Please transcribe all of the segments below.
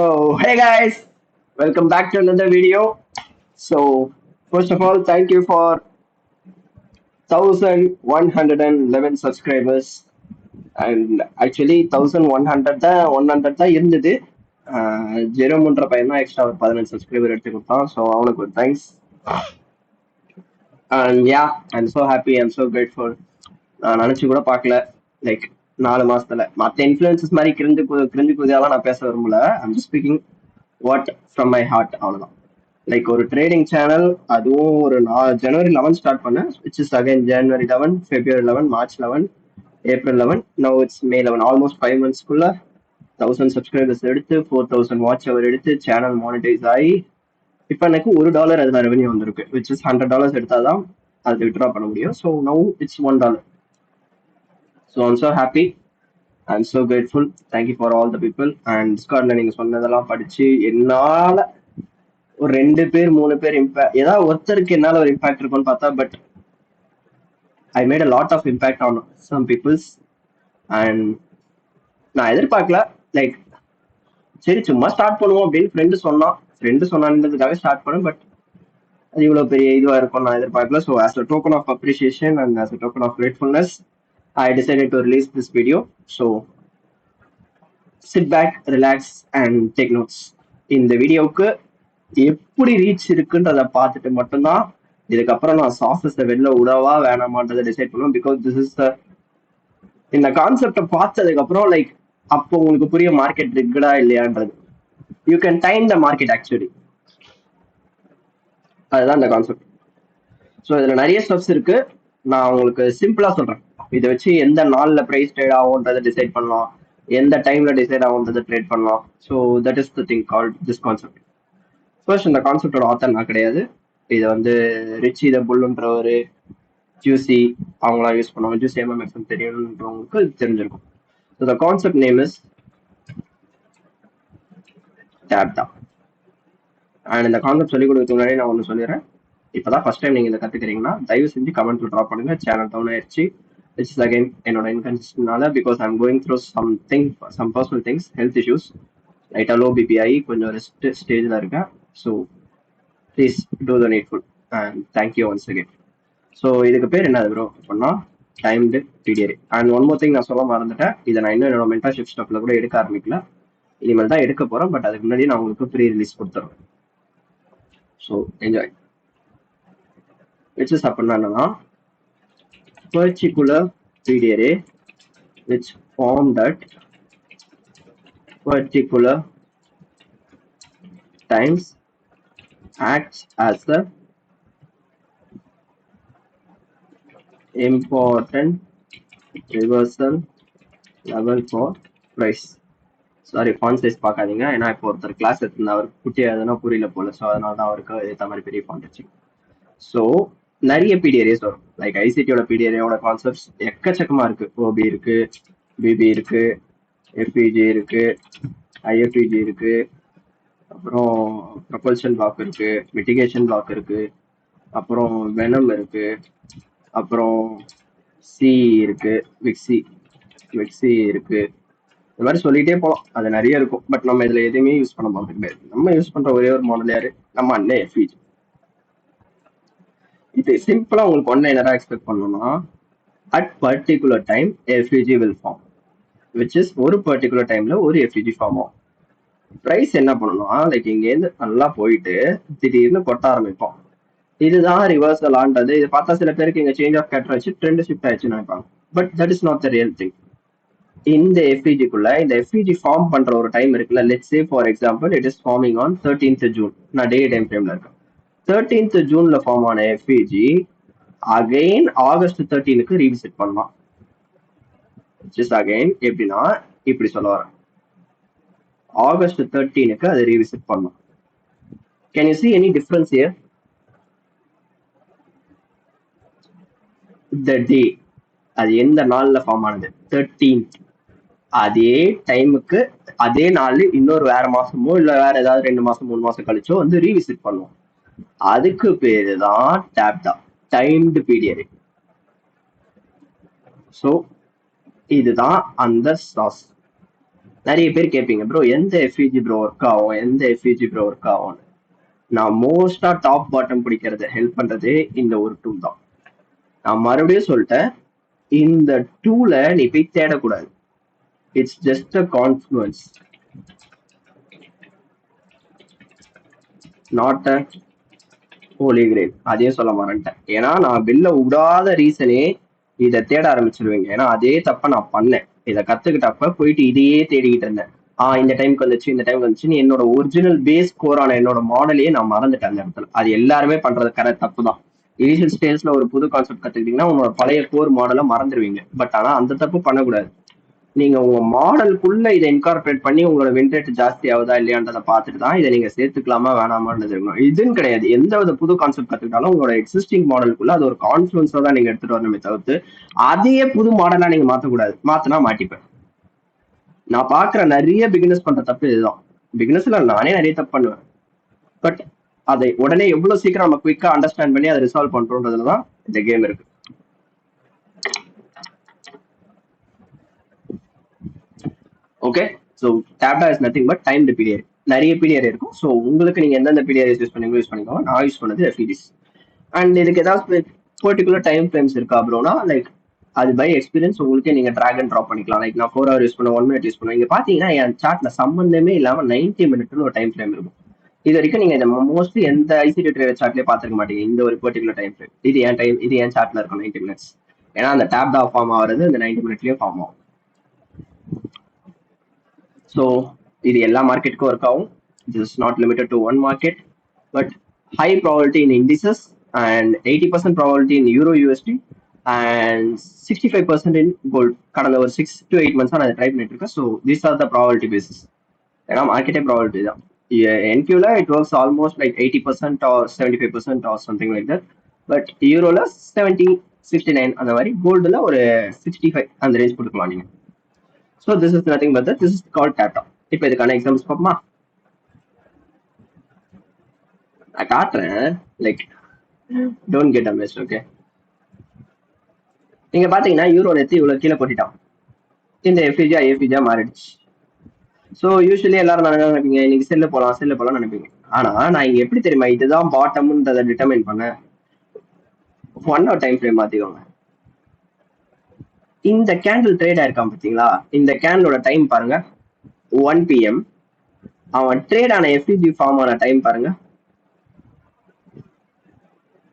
Hey guys, welcome back to another video. First of all, thank you for 1111 subscribers. And actually, 1100 தான் இருந்தது. ஜெரோம்ன்ற பையன் தான் extra ஒரு 15 subscriber எடுத்து கொடுத்தான். ஸோ அவனுக்கு ஒரு thanks. And yeah I'm so happy, I'm so grateful. நான் நினச்சி கூட பார்க்கல, லைக் 4 மாசத்துல மற்ற இன்ஃப்ளூயன்சஸ் மாதிரி கிரிஞ்சு குதியாலாம் நான் பேச விரும்பல. I'm just speaking what from my heart, அவ்வளோதான். லைக் ஒரு ட்ரேடிங் சேனல், அதுவும் ஒரு ஜனவரி 11 ஸ்டார்ட் பண்ணேன், which is again January 11, February 11, March 11, April 11, now it's May 11. Almost 5 monthsக்குள்ள 1000 சப்ஸ்கிரைபர்ஸ் எடுத்து 4000 வாட்ச் அவர் எடுத்து சேனல் மானிட்டைஸ் ஆகி இப்போ எனக்கு $1 அதுல ரெவன்யூ வந்திருக்கு, விச் இஸ் $100 எடுத்தாதான் அது வித்ட்ரா பண்ண முடியும். So now it's $1. So I'm so happy, I'm so grateful. Thank you for all the people. And டிஸ்கார்ட்ல நீங்க சொன்னதெல்லாம் படிச்சு என்னால ஒரு 2 பேர் 3 பேர் இம்பாக்ட், ஏதாவது ஒருத்தருக்கு என்னால ஒரு இம்பாக்ட் இருக்கும்னு பார்த்தா, but I made a lot of impact on some peoples. அண்ட் நான் எதிர்பார்க்கல, லைக் சரி சும்மா ஸ்டார்ட் பண்ணுவோம் அப்படின்னு ஃப்ரெண்டு சொன்னான்றதுக்காக ஸ்டார்ட் பண்ணேன். பட் அது இவ்வளவு பெரிய இதுவா இருக்கும் நான் எதிர்பார்க்கல. So as a token of appreciation and as a token of gratefulness, I decided to release this video. So sit back, relax and take notes. இந்த வீடியோவுக்கு எப்படி ரீச் இருக்குன்றத பார்த்துட்டு மட்டும்தான் இதுக்கப்புறம் நான் சாசஸை வெளில விடவா வேணாமான்றதை டிசைட் பண்ணுவேன். பிகாஸ் திஸ் இஸ் இந்த கான்செப்டை பார்த்ததுக்கு அப்புறம் லைக் அப்போ உங்களுக்கு புரிய மார்க்கெட் இருக்குடா இல்லையான்றது. You can time the market actually, அதுதான் இந்த கான்செப்ட். ஸோ இதுல நிறைய ஸ்டெப்ஸ் இருக்கு. நான் உங்களுக்கு சிம்பிளா சொல்றேன். இதை வச்சு எந்த நாள்ல பிரைஸ் ட்ரேட் ஆகும்ன்றதை டிசைட் பண்ணலாம், எந்த டைம்ல டிசைட் ஆகும்ன்றதை ட்ரேட் பண்ணலாம். So that is the thing called this concept. First, இந்த கான்செப்டோட ஆத்தர் நான் கிடையாது. இதை வந்து ரிச்சி த புல்லுன்ற ஒரு ஜூசி அவங்களாம் யூஸ் பண்ணுவாங்க. ஜூசி எம்எம்எஃப்எம் தெரியும்ன்றவங்களுக்கு தெரிஞ்சிருக்கும். So the concept name is TAPDA. And இந்த கான்செப்ட் சொல்லிக் கொடுக்கறதுக்கு முன்னாடி நான் ஒன்று சொல்லிடுறேன். இப்போதான் ஃபர்ஸ்ட் டைம் நீங்கள் இதை கற்றுக்கிறீங்கன்னா தயவு செஞ்சு கமெண்ட் ட்ராப் பண்ணுங்க. சேனல் டவுன் ஆயிடுச்சு, விச் இஸ் அகைன் என்னோட இன்கன்சிஸ்டன்ட்னால. Because I'm going through some personal things, health issues, லைட்டாக லோ பிபி ஆகி கொஞ்சம் ரெஸ்ட் ஸ்டேஜில் இருக்கேன். So please do the needful and thank you once again. So இதுக்கு பேர் என்னது ப்ரோ அப்படின்னா timed TDR. And one more thing நான் சொல்ல மறந்துட்டேன், இதை நான் இன்னும் என்னோட மென்டர்ஷிப் ஸ்டப்ல கூட எடுக்க ஆரம்பிக்கல, இனிமேல் தான் எடுக்க போறேன். பட் அதுக்கு முன்னாடி நான் உங்களுக்கு ப்ரீ ரிலீஸ் கொடுத்துறேன். So enjoy. விச் இஸ் அப்படின்னா என்னன்னா particular DTR which form that particular times acts as the important reversal level for price. Sorry, font size பார்க்காதீங்க, ஏன்னா இப்போ ஒருத்தர் கிளாஸ் எடுத்துருந்தா அவருக்கு குட்டியாக எதுனா புரியல போல. ஸோ அதனால தான் அவருக்கு ஏற்ற மாதிரி பெரிய ஃபாண்ட் வச்சு. ஸோ நிறைய பிடிஆர்ஏஸ் வரும். லைக் ஐசிடியோட பிடிஆர்ஏவோட கான்செப்ட்ஸ் எக்கச்சக்கமா இருக்கு. ஓபி இருக்கு, பிபி இருக்கு, எஃபிஜி இருக்கு, ஐஎஃபிஜி இருக்கு, அப்புறம் ப்ரொபல்ஷன் பிளாக் இருக்கு, மிட்டிகேஷன் பிளாக் இருக்கு, அப்புறம் வெனம் இருக்கு, அப்புறம் சி இருக்கு, விக்ஸி இருக்கு. இந்த மாதிரி சொல்லிட்டே போகலாம், அது நிறைய இருக்கும். பட் நம்ம இதுல எதுவுமே யூஸ் பண்ண போறது கிடையாது. நம்ம யூஸ் பண்ற ஒரே ஒரு மாடல் யாரு, நம்ம அண்ணன் எஃபிஜி. இது சிம்பிளா உங்களுக்கு ஒன்லைனரா எக்ஸ்பெக்ட் பண்ணணும்னா, at particular time FEG will form, which is ஒரு பர்டிகுலர் டைம்ல ஒரு எஃபிஜி ஃபார்ம் ஆகும். பிரைஸ் என்ன பண்ணணும்னா, லைக் இங்கேருந்து நல்லா போயிட்டு திடீர்னு கொட்ட ஆரம்பிப்போம். இதுதான் ரிவர்சல் ஆன்றது. இது பார்த்தா சில பேருக்கு இங்க சேஞ்ச் ஆஃப் கேரக்டர் வச்சு ட்ரெண்ட் ஷிஃப்ட் ஆயிடுச்சுன்னு நினைப்பாங்க. But that is not the real thing. இந்த எஃபிஜிக்குள்ள இந்த எஃபிஜி ஃபார்ம் பண்ற ஒரு டைம் இருக்குல்ல, let's say for example it is farming on 13th June. நான் டே டைம் ஃப்ரேம்ல இருக்கேன். 13th Juneல ஃபார்ம் ஆன எஃபிஜி அகைன் ஆகஸ்ட் 13க்கு ரீவிசிட் பண்ணலாம். அகைன் எப்படின்னா இப்படி சொல்ல வரேன், ஆகஸ்ட் 13க்கு அதை ரீவிசிட் பண்ணலாம். Can you see any difference here? The day, அது எந்த நாள்ல ஃபார்ம் ஆனது, 13th. அதே டைமுக்கு அதே நாள் இன்னொரு வேற மாசமோ இல்ல வேற ஏதாவது 2 மாசம் 3 மாசம் கழிச்சோ வந்து ரீவிசிட் பண்ணுவோம். அதுக்கு பேரு தான் டேப்டா, டைம்டு பீரியட். ஸோ இதுதான் அந்த சாஸ். நிறைய பேர் கேட்பீங்க ப்ரோ எந்த எஃப்இஜி ப்ரோ ஒர்க் ஆகும், எந்த எஃப்இஜி ப்ரோ ஒர்க் ஆகும். நான் மோஸ்டா டாப் பாட்டம் பிடிக்கிறது ஹெல்ப் பண்றது இந்த ஒரு டூல் தான். நான் மறுபடியும் சொல்லிட்டேன், இந்த டூல நீ போய் தேடக்கூடாது. It's just a confluence, not a holy grail. அதையும் சொல்ல மாட்டேன், ஏன்னா நான் வெளில விடாத ரீசனே இதை தேட ஆரம்பிச்சிருவீங்க. ஏன்னா அதே தப்ப நான் பண்ணேன். இதை கத்துக்கிட்டப்ப போயிட்டு இதையே தேடிக்கிட்டு இருந்தேன். இந்த டைமுக்கு வந்துச்சு, இந்த டைம் வந்துச்சு, என்னோட ஒரிஜினல் பேஸ் கோரான என்னோட மாடலையே நான் மறந்துட்டேன் அந்த இடத்துல. அது எல்லாருமே பண்றது கரெக்ட் தப்பு தான். இனிஷியல் ஸ்டேஜ்ல ஒரு புது கான்செப்ட் கத்துக்கிட்டீங்கன்னா உங்களோட பழைய கோர் மாடலை மறந்துடுவீங்க. பட் ஆனா அந்த தப்பு பண்ணக்கூடாது. நீங்க உங்க மாடலுக்குள்ள இதை இன்கார்பரேட் பண்ணி உங்களோட வின் ரேட் ஜாஸ்தி ஆகுதா இல்லையான்றதை பார்த்துட்டு தான் இதை நீங்க சேர்த்துக்கலாமா வேணாமான்றது இருக்கணும். இதுன்னு கிடையாது, எந்த வித புது கான்செப்ட் கத்துக்கிட்டாலும் உங்களோட எக்ஸிஸ்டிங் மாடலுக்குள்ள அது ஒரு கான்ஃபிளன்ஸா தான் நீங்க எடுத்துட்டு வரணுமே தவிர்த்து அதையே புது மாடலா நீங்க மாத்தக்கூடாது. மாத்தினா மாட்டிப்பேன். நான் பாக்குற நிறைய பிகினர்ஸ் பண்ற தப்பு இதுதான். பிகினர்ஸ்ல நானே நிறைய தப்பு பண்ணுவேன். பட் அதை உடனே எவ்வளவு சீக்கிரம் நம்ம குயிக்கா அண்டர்ஸ்டாண்ட் பண்ணி அதை ரிசால்வ் பண்றோன்றதுலதான் இந்த கேம் இருக்கு. Okay, so TAPDA is nothing but time period. நிறைய பீரியட் இருக்கும். ஸோ உங்களுக்கு நீங்க எந்தெந்த பீரியட் யூஸ் பண்ணீங்களோ யூஸ் பண்ணிக்கோங்க. நான் யூஸ் பண்ணது எஃப்இடிஸ். அண்ட் இதுக்கு ஏதாவது பர்டிகுலர் டைம் ஃப்ரேம்ஸ் இருக்கா ப்ரோனா, லைக் அது பை எக்ஸ்பீரியன்ஸ் உங்களுக்கு நீங்க ட்ராக் அண்ட் ட்ராப் பண்ணிக்கலாம். லைக் நான் 4 hour யூஸ் பண்ண 1 minute யூஸ் பண்ணுவேன். இங்க பாத்தீங்கன்னா என் சார்ட்ல சம்பந்தமே இல்லாம 90 minutes ஒரு டைம் ஃப்ரேம் இருக்கும். இது வரைக்கும் நீங்க இந்த மோஸ்ட்லி எந்த ஐசிடி ட்ரேடர் சார்ட்லயே பாத்துக்க மாட்டீங்க இந்த ஒரு பர்டிகுலர் டைம் ஃப்ரேம். இது என் சார்ட்ல இருக்கும் 90 minutes. ஏன்னா அந்த டேப் தான் ஃபார்ம் ஆகுறது இந்த 90 minutesலயும் ஃபார்ம் ஆகும். ஸோ இது எல்லா மார்க்கெட்டுக்கும் ஒர்க் ஆகும். This is not limited to one market, but high probability in indices and 80% probability in Euro USD and 65% in gold. கடந்த ஒரு 6 to 8 months நான் ட்ரை பண்ணிட்டு இருக்கேன். So these are the probability basis. ஏன்னா மார்க்கெட்டே ப்ராபபிலிட்டி தான். என்கியூல it works almost like 80% or 75% or something like that. But யூரோல 70, 69 அந்த மாதிரி, கோல்டுல ஒரு 65 அந்த ரேஞ்ச் கொடுக்கலாம் நீங்க. So this is nothing but this is called data. இப்போ இதுக்கான எக்ஸாம்பிள்ஸ் பார்ப்போமா? நான் காட்டுறேன், like don't get amazed. Okay, நீங்க பாத்தீங்கன்னா யூரோ நேத்து இவ்வளவு கீழே கொட்டிட்டான். இந்த எஃபிஜியா மாறிடுச்சு. ஸோ யூஸ்வலி எல்லாரும் நினைப்பீங்க இன்னைக்கு செல்ல போலாம் நினைப்பீங்க. ஆனா நான் இங்க எப்படி தெரியுமா இதுதான் பாட்டம்ன்றதை டிட்டர்மைன் பண்ணேன். 1 hour டைம் ஃப்ரேம் மாத்திக்கோங்க. இந்த கேண்டில் ட்ரேட் ஆயிருக்கான் பாத்தீங்களா? இந்த கேண்டலோட டைம் பாருங்க 1 PM. அவன் ட்ரேட் ஆன எஃபிஜி ஃபார்ம் ஆன டைம் பாருங்க.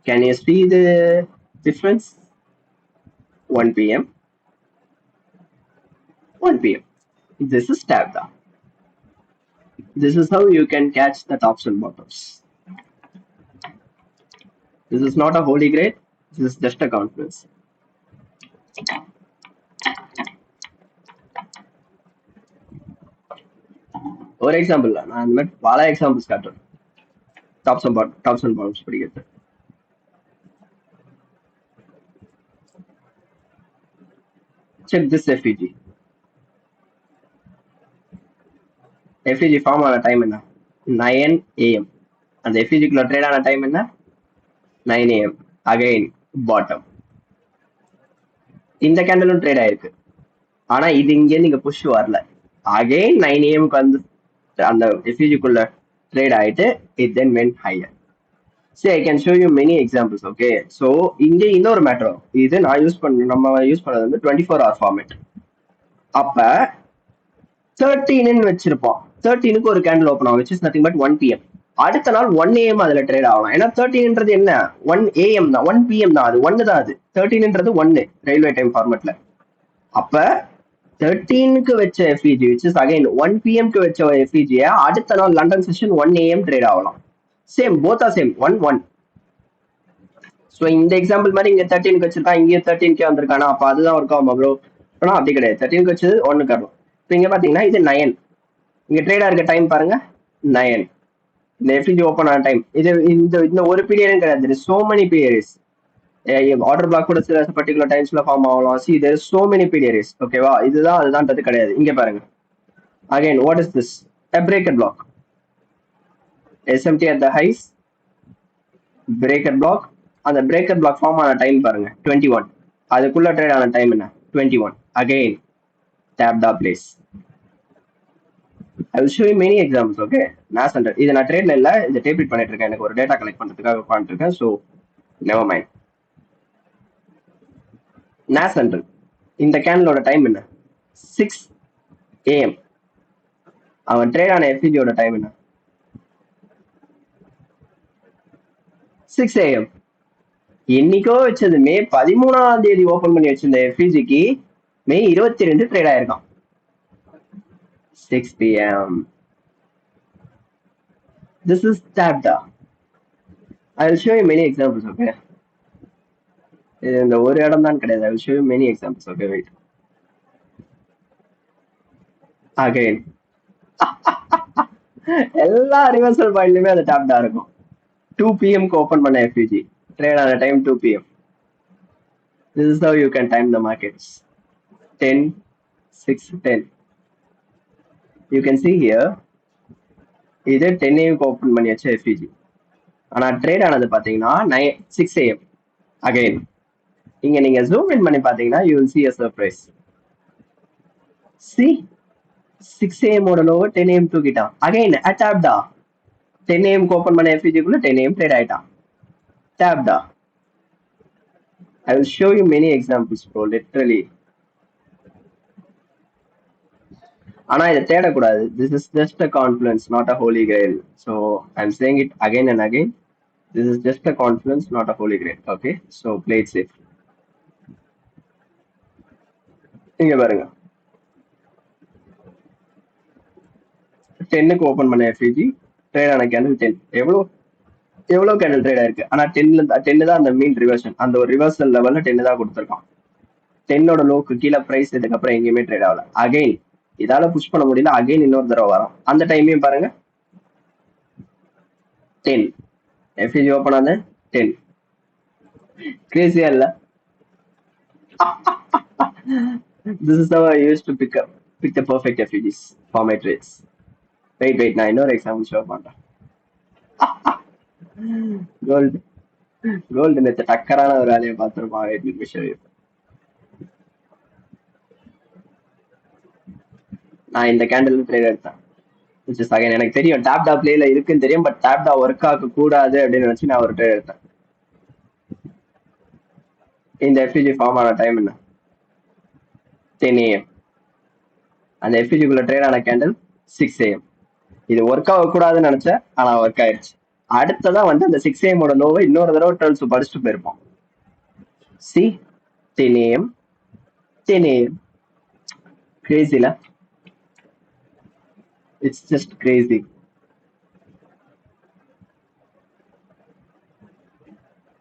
Can you see the difference? 1 PM. 1 PM. This is TABDA. This is how you can catch the tops and bottoms. This is not a holy grail. This is just a confidence. ஒரு example நான் இந்த மாதிரி பல examples காட்டுறேன். Tops and bottoms படிக்கிறது. Check this FEG. FEG form ஆன time என்ன? 9 AM. அந்த FEG-க்குள்ள ட்ரேட் ஆன டைம் என்ன? 9 AM. Again bottom. இந்த கேண்டலும் ட்ரேட் ஆயிருக்கு. ஆனா இது இங்கே நீங்க புஷ் வரல. அகைன் 9 AM-க்கு வந்து அந்த FEG-க்குள்ள ட்ரேட் ஆயிட்டு it then went higher. See, I can show you many examples. Okay, so இங்க இன்னொரு மேட்டர். இது நான் நம்ம யூஸ் பண்ணது வந்து 24 hour ஃபார்மேட். அப்ப 13 வச்சிருப்போம். 13க்கு ஒரு கேண்டில் ஓப்பன் ஆகும், which is nothing but 1 PM. அடுத்த நாள் 1 AM அதுல ட்ரேட் ஆகலாம். ஏன்னா 13ன்றது என்ன? 1 AM தான், 1 PM தான், அது 1 தான். அது 13ன்றது 1 ரயில்வே டைம் ஃபார்மேட்ல. அப்ப 13க்கு வச்ச FEG which is again 1 PM-க்கு வச்ச FEG அடுத்த நாள் லண்டன் செஷன் 1 AM ட்ரேட் ஆகலாம். Same, both are same, 1 1. So இந்த எக்ஸாம்பிள் மாதிரி இங்க 13க்கு வச்சிருக்கான், இங்கே 13K வந்திருக்கானா, அப்ப அதுதான் ஒர்க் ஆகுமா ப்ரோ? ஆனா அப்படி கிடையாது. 13க்கு வச்சது 1 காரணம். இப்போ இங்க பாத்தீங்கன்னா இது 9. இங்க ட்ரேடா இருக்க டைம் பாருங்க 9. இந்த எஃப்இஜி ஓப்பன் ஆன டைம் இது இந்த ஒரு பீரியடும் கிடையாது. So many periods. Order black கூட சில பர்டிகுலர் டைம்ஸ்ல ஃபார்ம் ஆகலாம். சி தேர் சோ மெனி பீரியட்ஸ். ஓகேவா? இதுதான் அதுதான்றது கிடையாது. இங்க பாருங்க again what is this? a breaker block. SMT at the highs, breaker block. அந்த பிரேக்கர் பிளாக் ஃபார்ம் ஆன டைம் பாருங்க 21. அதுக்குள்ள ட்ரேட் ஆன டைம் என்ன? 21. Again TAPDA plays. I will show you many examples, okay? NAS under இது நான் ட்ரேட்ல இல்ல, இந்த டேப் ரீட் பண்ணிட்டு இருக்கேன். எனக்கு ஒரு டேட்டா கலெக்ட் பண்றதுக்காக உட்காந்துட்டு இருக்கேன். So never mind. NAS under இந்த கேனலோட டைம் என்ன? 6 AM. அவன் ட்ரேட் ஆன எஃபிஜியோட டைம் என்ன? 6 AM. என்னைக்கோ வச்சது மே 13ஆம் தேதி ஓபன் பண்ணி வச்சிருந்த எஃபிஜிக்கு மே 22 trade ஆயிருக்கான். 6 PM. This is TAPDA. I will show you many examples, okay? இது இந்த ஒரு இடம் தான் கிடையாது. I will show you many examples, okay? Wait. Again. எல்லா ரிவர்சல் பாயிண்ட்லயுமே அந்த TAPDA இருக்கும். 2 PM-க்கு ஓபன் பண்ண எஃபிஜி. ட்ரேட் ஆன time 2 PM. This is how you can time the markets. 10, 6, 10. You can see here, இது 10 AM-க்கு ஓபன் பண்ணி வச்ச எஃபிஜி. ஆனா ட்ரேட் ஆனது பாத்தீங்கன்னா 6 AM. அகைன் இங்க நீங்க ஜூம் இன் பண்ணி பாத்தீங்கன்னா you will see a surprise. See, 6 AM ஓட லோவ 10 AM தூக்கிட்டான். அகைன் TAPDA 10 AM-க்கு ஓபன் பண்ண எஃபிஜிக்குள்ள 10 AM ட்ரேட் ஆயிட்டான். TAPDA. I will show you many examples, bro. Literally. ஆனா இதை தேடக்கூடாது. This is just a confluence, not a holy grail. So I'm saying it again and again. This is just a confluence, not a holy grail. Okay, so play it safe. இங்க பாருங்க, 10க்கு open பண்ண effigy trade ஆன candle 10. எவ்வளவு candle trade ஆயிருக்கு? ஆனா 10 தான் அந்த மீன் reversion. அந்த ஒரு ரிவர்சல் லெவல்ல 10 தான் கொடுத்துருக்கான். 10ஓட லோக்கு கீழே பிரைஸ் இதுக்கப்புறம் எங்கேயுமே ட்ரேட் ஆகல. அகைன் இதால புஷ் பண்ண முடியல. அகைன் இன்னொரு தடவை வரும். அந்த டைமையும் பாருங்க, 10 எஃபிஜி ஓபன் ஆன 10. கிரேசியா இல்ல? This is how I used to pick the perfect FEGs for my trades. Wait, நான் இன்னொரு எக்ஸாம்பிள் ஷோ பண்றேன். கோல்டு நேற்று டக்கரான ஒரு வேலையை பார்த்துருப்பான். நான் இந்த கேண்டில் ட்ரேட் எடுத்தேன். எனக்கு தெரியும் TAPDA பிளேல இருக்குன்னு தெரியும், பட் TAPDA ஒர்க் ஆக கூடாது அப்படின்னு நினைச்சு நான் ஒரு ட்ரேட் எடுத்தேன். இந்த எஃபிஜி ஃபார்ம் ஆன டைம் என்ன? 10 AM. அந்த எஃபிஜிக்குள்ள ட்ரேட் ஆன கேண்டில் 6 AM. இது ஒர்க் ஆக கூடாதுன்னு நினைச்சேன், ஆனா ஒர்க் ஆயிடுச்சு. அடுத்ததான் வந்து அந்த 6 AM-ஓட லோவை இன்னொரு தடவை டுவெல்ஸ் படிச்சுட்டு போயிருப்போம். See 10 AM, 10 AM. கிரேசில? It's just crazy.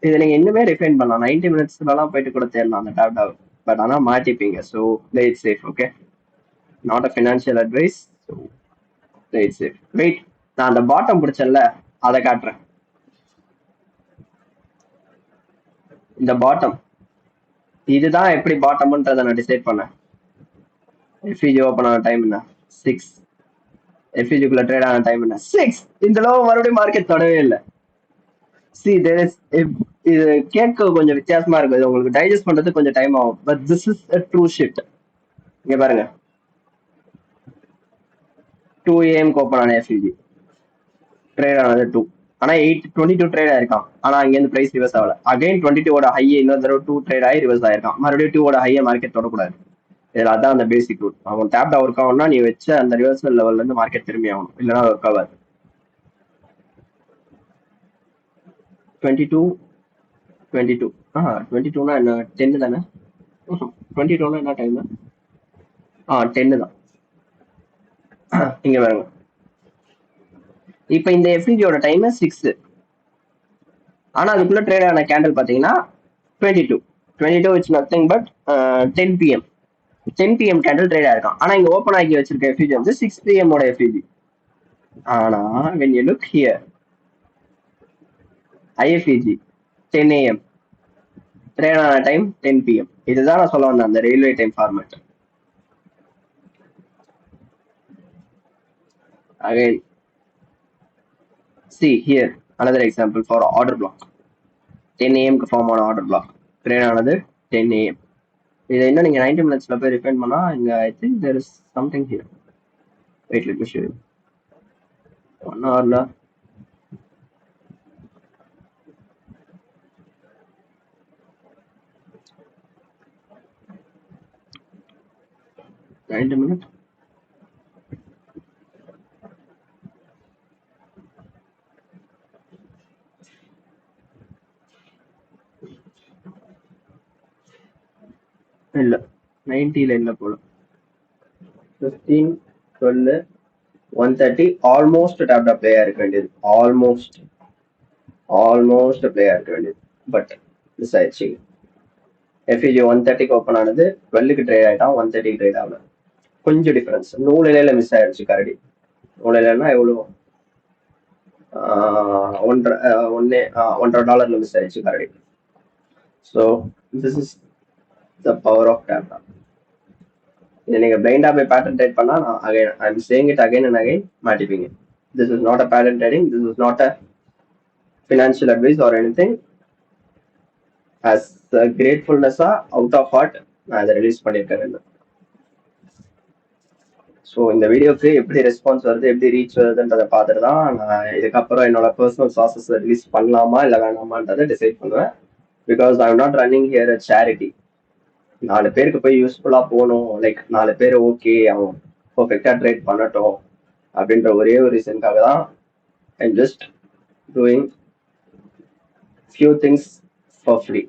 இதை நீங்க இன்னுமே ரிஃபைன் பண்ணலாம். 90 மினிட்ஸ்லாம் போயிட்டு கூட தேடலாம் அந்த TAPDA. பட் ஆனா மாட்டிப்பீங்க. So play it safe. Okay, not a financial advice. So play it safe. Wait, நான் அந்த பாட்டம் பிடிச்சல அதை காட்டுறேன். இந்த பாட்டம், இதுதான் எப்படி பாட்டம்ன்றதை நான் டிசைட் பண்ணேன். எஃபிஜி ஓப்பன் ஆன டைம் என்ன? 6. எஃபிஜிக்குள்ள ட்ரேட் ஆன டைம் என்ன? 6. இந்த லோ மறுபடியும் மார்க்கெட் தொடவே இல்லை. சி தேர் இஸ், இது கேட்க கொஞ்சம் வித்தியாசமா இருக்கு. இது உங்களுக்கு டைஜஸ்ட் பண்றது கொஞ்சம் டைம் ஆகும். But this is a true shift. இங்க பாருங்க, 2 AM-க்கு ஓப்பன் ஆன எஃபிஜி ட்ரேட் ஆனது 2. ஆனா 22 ட்ரேட் ஆயிருக்கான். ஆனா அங்க இருந்து பிரைஸ் ரிவர்ஸ் ஆகல. அகைன் 22ஓட ஹையை இன்னொரு தடவை 2 ட்ரேட் ஆகி ரிவர்ஸ் ஆயிருக்கான். மறுபடியும் 2ஓட ஹையை மார்க்கெட் தொடக்கூடாது. இதுல அதான் அந்த பேசிக் ரூல். அவன் TAPDA ஒர்க் ஆகும்னா நீ வச்ச அந்த ரிவர்சல் லெவல்ல இருந்து மார்க்கெட் திரும்பி ஆகணும், இல்லைன்னா ஒர்க் ஆகாது. 22னா என்ன? 10 தானே? 22னா என்ன டைம்? 10 தான். இங்க பாருங்க, இப்ப இந்த எஃபிஜியோட டைம் 6. ஆனா அதுக்குள்ள ட்ரேட் ஆன கேண்டில் பாத்தீங்கன்னா 22 it's nothing but 10 PM. 10 PM candle trade ஆயிருக்கான். ஆனா இங்க ஓப்பன் ஆகி வச்சிருக்க எஃபிஜி வந்து 6 PM-ஓட எஃபிஜி. ஆனா when you look here, IFEG 10 AM, trade ஆன டைம் 10 PM. இதுதான் நான் சொல்ல வந்தேன், அந்த railway time format. Again, see here another example for order block. 10 AM-க்கு ஃபார்ம் ஆன ஆர்டர் பிளாக் ட்ரேட் ஆனது 10 AM. இதை இன்னும் நீங்க 90 மினிட்ஸ்ல போய் ரிஃபைன் பண்ணா இங்க I think there is something here. Wait, let me show you. 1 hour. $90. இல்ல 90ல இல்ல போல. 15, 12, 130 ஆல்மோஸ்ட் டேப்ல ப்ளே ஆயிருக்க வேண்டியது. ஆல்மோஸ்ட் ப்ளே ஆயிருக்க வேண்டியது. பட் மிஸ் ஆயிடுச்சு. எஃப்இஜி 130க்கு ஓப்பன் ஆனது, 12க்கு ட்ரேட் ஆயிட்டான், 130க்கு ட்ரேட் ஆகல. கொஞ்சம் டிஃபரன்ஸ். நூலிலையில மிஸ் ஆயிடுச்சு கரடி. நூலிலைன்னா எவ்வளோ? $1.5 மிஸ் ஆயிடுச்சு கரடி. So this is the power of TAPDA. இதை நீங்க பிளைண்டா போய் பேட்டர்ன் ட்ரேட் பண்ணா நான் again I am saying it again and again மாட்டிப்பீங்க. This is not a pattern trading, this is not a financial advice or any thing. As கிரேட்ஃபுல்னஸா out of heart நான் அதை ரிலீஸ் பண்ணியிருக்கேன். ஸோ இந்த வீடியோக்கு எப்படி ரெஸ்பான்ஸ் வருது, எப்படி ரீச் வருதுன்றதை பார்த்துட்டு தான் நான் இதுக்கப்புறம் என்னோட பர்சனல் சார்சஸ் ரிலீஸ் பண்ணலாமா இல்லை வேணாமான்றதை டிசைட் பண்ணுவேன். Because I am not running here a charity. 4 பேருக்கு போய் யூஸ்ஃபுல்லா போகணும், லைக் 4 பேர் ஓகே அவன் பர்ஃபெக்டா ட்ரேட் பண்ணட்டும் அப்படின்ற ஒரே ஒரு ரீசனுக்காக தான் I am just doing few things for free.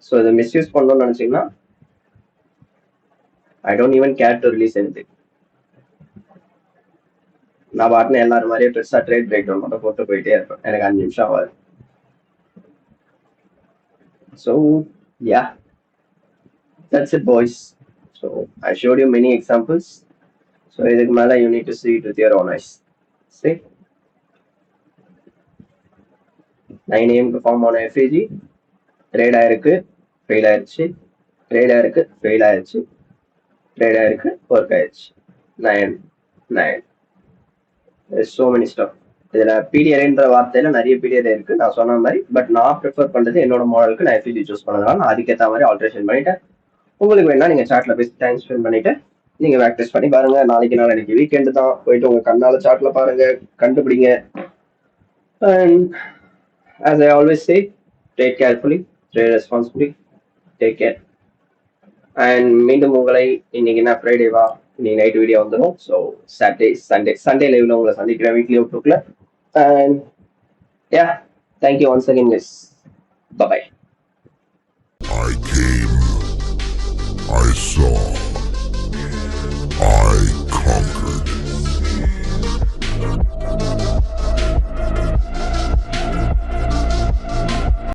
So இதை மிஸ்யூஸ் பண்ணணும்னு நினைச்சீங்கன்னா I don't even care to release anything. நான் பாட்டுன்னு எல்லாரும் மாதிரியே பெருசா ட்ரேட் பிரேக் டவுன் மட்டும் போட்டு போயிட்டே இருப்பேன். எனக்கு 5 நிமிஷம் ஆகாது. So yeah, that's it boys. So I showed you many examples. So இதுக்கு மேல you need to see it with your own eyes. See, 9 AM க்கு ஃபார்ம் ஆன FAG ட்ரேட் ஆயிருக்கு, ஃபெயில் ஆயிடுச்சு, ட்ரேட் ஆயிருக்கு, ஃபெயில் ஆயிடுச்சு, ட்ரேட் ஆயிருக்கு, ஒர்க் ஆயிடுச்சு. 9. There's so many stuff. இதுல PDRன்ற வார்த்தையில நிறைய PDR இருக்கு நான் சொன்ன மாதிரி. பட் நான் ப்ரிஃபர் பண்றது என்னோட மாடலுக்கு நான் FAG சூஸ் பண்ணதுனால நான் அதுக்கேற்ற மாதிரி ஆல்ட்ரேஷன் பண்ணிட்டேன். உங்களுக்கு வேணா நீங்க சாட்ல போய் டைம் ஸ்பெண்ட் பண்ணிட்டு நீங்க ப்ராக்டிஸ் பண்ணி பாருங்க. நாளைக்கு வீக்கெண்டு தான், போயிட்டு உங்க கண்ணால சாட்ல பாருங்க, கண்டுபிடிங்க. And as I always say, trade carefully, trade responsibly, take care. And மீண்டும் உங்களை இன்னைக்கு என்ன ஃப்ரைடேவா, இன்னைக்கு நைட் வீடியோ வந்துடும். ஸோ சண்டே லைவ்ல உங்களை சந்திக்கிறேன் வீக்லி அவுட்லுக்ல. And yeah, thank you once again guys. Bye bye. I came, I saw.